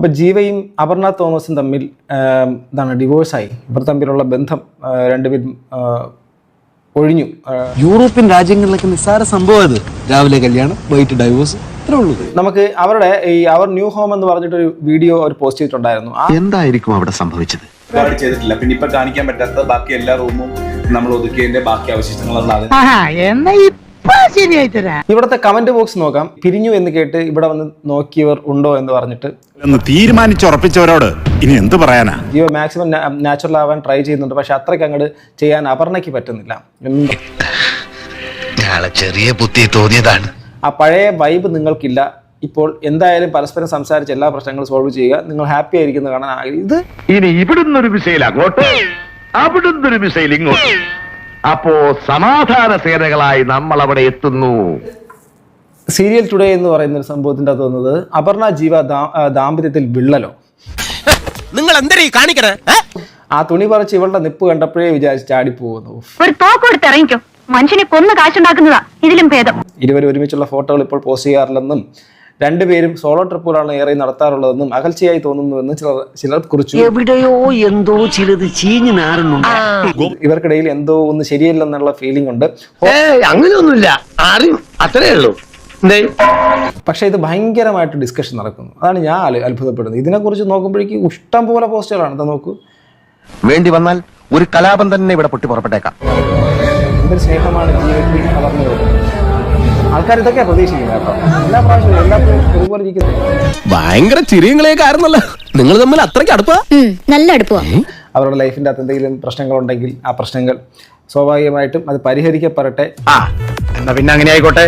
അപ്പോൾ ജീവയും അപർണ തോമസും തമ്മിൽ ഡിവോഴ്സായി. ഇവർ തമ്മിലുള്ള ബന്ധം രണ്ടുപേരും ഒഴിഞ്ഞു. യൂറോപ്യൻ രാജ്യങ്ങളിലൊക്കെ നിസ്സാര സംഭവം അത്. രാവിലെ കല്യാണം, വൈകിട്ട് ഡൈവോഴ്സ്, ഇത്രേ ഉള്ളൂ. നമുക്ക് അവരുടെ അവർ ന്യൂ ഹോം എന്ന് പറഞ്ഞിട്ടൊരു വീഡിയോ അവർ പോസ്റ്റ് ചെയ്തിട്ടുണ്ടായിരുന്നു. എന്തായിരിക്കും അവിടെ സംഭവിച്ചത്? ചെയ്തിട്ടില്ല. പിന്നെ ഇപ്പൊ കാണിക്കാൻ പറ്റാത്ത ബാക്കി എല്ലാ റൂമും നമ്മൾ ഒതുക്കിയതിന്റെ ബാക്കി അവശിഷ്ടങ്ങളാണ്. ഇവിടുത്തെ കമന്റ് ബോക്സ് നോക്കാം. പിരിഞ്ഞു എന്ന് കേട്ട് ഇവിടെ വന്ന് നോക്കിയവർ ഉണ്ടോ എന്ന് പറഞ്ഞിട്ട് തീരുമാനിച്ചുറപ്പിച്ചവരോട് ഇനി എന്ത് പറയാനാ. ജീവ മാക്സിമം നാച്ചുറൽ ആവാൻ ട്രൈ ചെയ്യുന്നുണ്ട്. പക്ഷെ അത്രയ്ക്ക് അങ്ങോട്ട് ചെയ്യാൻ അപർണയ്ക്ക് പറ്റുന്നില്ല. ചെറിയ ബുദ്ധി തോന്നിയതാണ്. ആ പഴയ വൈബ് നിങ്ങൾക്കില്ല. ഇപ്പോൾ എന്തായാലും പരസ്പരം സംസാരിച്ച് എല്ലാ പ്രശ്നങ്ങളും സോൾവ് ചെയ്യുക. നിങ്ങൾ ഹാപ്പി ആയിരിക്കുന്നത് കാണാൻ ഇത് ഇനി ഇവിടുന്നൊരു മിസൈൽ അങ്ങോട്ട്, അവിടുന്നൊരു മിസൈൽ ഇങ്ങോട്ട്. അപ്പോ സമാധാന സേനകളായി നമ്മൾ അവിടെ എത്തുന്നു. സീരിയൽ ടുഡേ എന്ന് പറയുന്ന ഒരു സംഭവത്തിന്റെ അത് വന്നത് അപർണ ജീവ ദാമ്പത്യത്തിൽ വിള്ളലോ. നിങ്ങൾ എന്തരീ കാണിക്കണേ? ആ തുണി പറിച്ച് ഇവളുടെ നിപ്പ് കണ്ടപ്പോഴേ വിചാരിച്ച് ചാടിപ്പോകുന്നു. ഒരു തോക്കെടുത്ത് ഇറങ്ങിക്കോ, മനുഷ്യനെ കൊന്ന് കാശുണ്ടാക്കുന്നതാ ഇതിലും ഭേദം. ഇരുവരും ഒരുമിച്ചുള്ള ഫോട്ടോകൾ ഇപ്പോൾ പോസ്റ്റ് ചെയ്യാറില്ലെന്നും രണ്ടുപേരും സോളോ ട്രിപ്പുകളാണ് ഏറെ നടത്താറുള്ളതെന്നും അകൽച്ചയായി തോന്നുന്നുവെന്ന് ചിലർ കുറിച്ചു. എവിടെയോ എന്തോ ചിലത് ചീഞ്ഞു നാറുന്നുണ്ട്. ഇവർക്കിടയിൽ എന്തോ ഒന്ന് ശരിയല്ലെന്നുള്ള ഫീലിംഗ് ഉണ്ട്. അങ്ങനെയൊന്നുമില്ല, ആരും അത്രേ ഉള്ളൂ. പക്ഷെ ഇത് ഭയങ്കരമായിട്ട് ഡിസ്കഷൻ നടക്കുന്നു. അതാണ് ഞാൻ അത്ഭുതപ്പെടുന്നത്. ഇതിനെക്കുറിച്ച് നോക്കുമ്പോഴേക്കും ഇഷ്ടം പോലെ പോസ്റ്റുകളാണ്. ഇത് നോക്കൂ. വേണ്ടി വന്നാൽ ഒരു കലാപം തന്നെ ഇവിടെ പൊട്ടി പുറപ്പെട്ടേക്കാം. എന്തൊരു സ്നേഹമാണ് ജീവിതത്തിൽ വളർന്നു. ആൾക്കാർ ഇതൊക്കെയാ പ്രതീക്ഷിക്കുന്നത് കേട്ടോ. എല്ലാ പ്രാവശ്യവും എല്ലാപ്പോഴും ഒരുപോലെ ഇരിക്കുന്നത്. ഭയങ്കര ചിരിയങ്ങളെയൊക്കെ ആയിരുന്നല്ലോ നിങ്ങൾ തമ്മിൽ. അത്രയ്ക്ക് അടുപ്പാ? നല്ല അടുപ്പാ. അവരുടെ ലൈഫിൻ്റെ അകത്ത് എന്തെങ്കിലും പ്രശ്നങ്ങളുണ്ടെങ്കിൽ ആ പ്രശ്നങ്ങൾ സ്വാഭാവികമായിട്ടും അത് പരിഹരിക്കപ്പെടട്ടെ. എന്നാ പിന്നെ അങ്ങനെ ആയിക്കോട്ടെ.